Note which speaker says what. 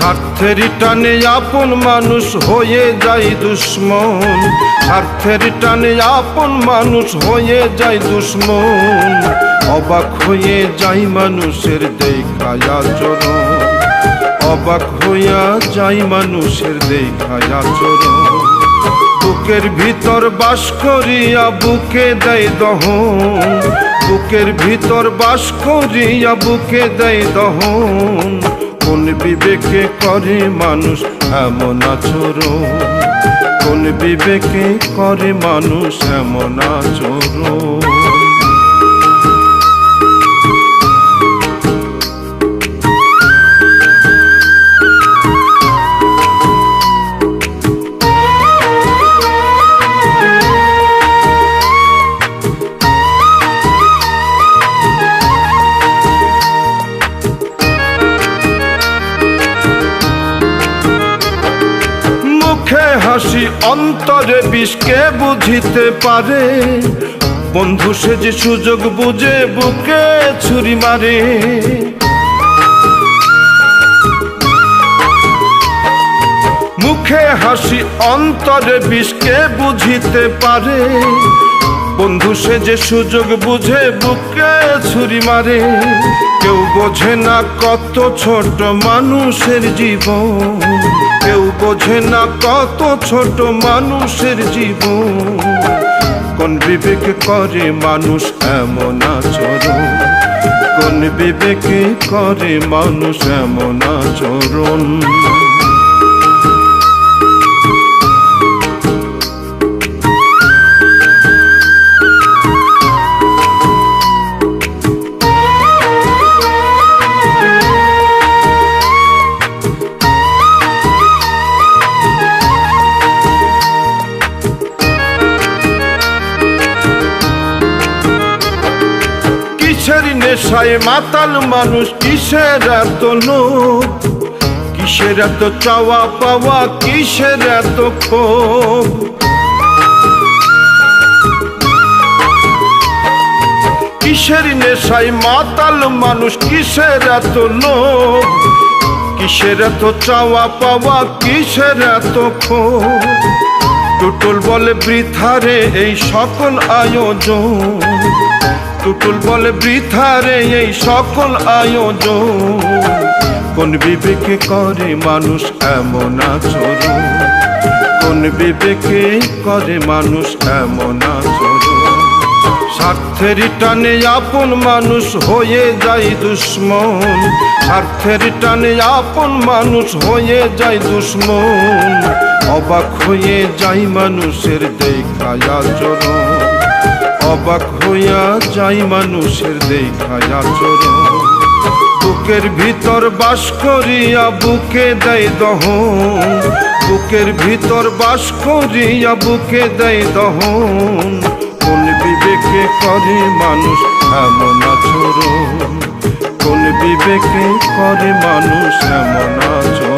Speaker 1: স্বার্থের টানে আপন মানুষ হয়ে যায় দুশ্মন, স্বার্থের টানে আপন মানুষ হয়ে যায় দুশ্মন। অবাক হয়ে যায় মানুষের দেখায় আচরণ, অবাক হইয়া যায় মানুষের দেখায় আচরণ। বুকের ভিতর বাস করিয়া বুকে দেয় দহন, বুকের ভিতর বাস করিয়া বুকে দেয় দহন। কোন বিবেকে করে মানুষ এমন আচরণ, কোন বিবেকে করে মানুষ এমন আচরণ। মুখে হাসি অন্তরে বিষ কে বুঝিতে পারে, বন্ধু সে যে সুযোগ বুঝে বুকে ছুরি মারে। মুখে হাসি অন্তরে বিষ কে বুঝিতে পারে, বন্ধু সে যে সুযোগ বুঝে বুকে ছুরি মারে। কেউ বোঝে না কত ছোট মানুষের জীবন, কেউ বোঝে না কত ছোট মানুষের জীবন। কোন বিবেকে করে মানুষ এমন আচরণ, কোন বিবেকে করে মানুষ এমন আচরণ। কিসের নেশায় মাতাল মানুষ, কিসের এত লোভ, কিসের এত চাওয়া পাওয়া, কিসের এত ক্ষোভ। কিসের নেশায় মাতাল মানুষ, কিসের এত লোভ, কিসের এত চাওয়া পাওয়া, কিসের এত ক্ষোভ। টুটুল বলে বৃথারে এই সকল আয়োজন, টুটুল বলে বৃথারে এই সকল আয়োজন। কোন বিবেকে করে মানুষ এমন আচরণ, কোন বিবেকে করে মানুষ এমন আচরণ। স্বার্থের টানে আপন মানুষ হয়ে যায় দুশ্মন, স্বার্থের টানে আপন মানুষ হয়ে যায় দুশ্মন। অবাক হয়ে যায় মানুষের দেখায় আচরণ, অবাক হইয়া যাই মানুষের দেখায় আচরণ। বুকের ভিতর বাস করিয়া বুকে দেয় দহন, বুকের ভিতর বাস করিয়া বুকে দেয় দহন। কোন বিবেকে করে মানুষ এমন আচরণ, কোন বিবেকে করে মানুষ এমন আচরণ।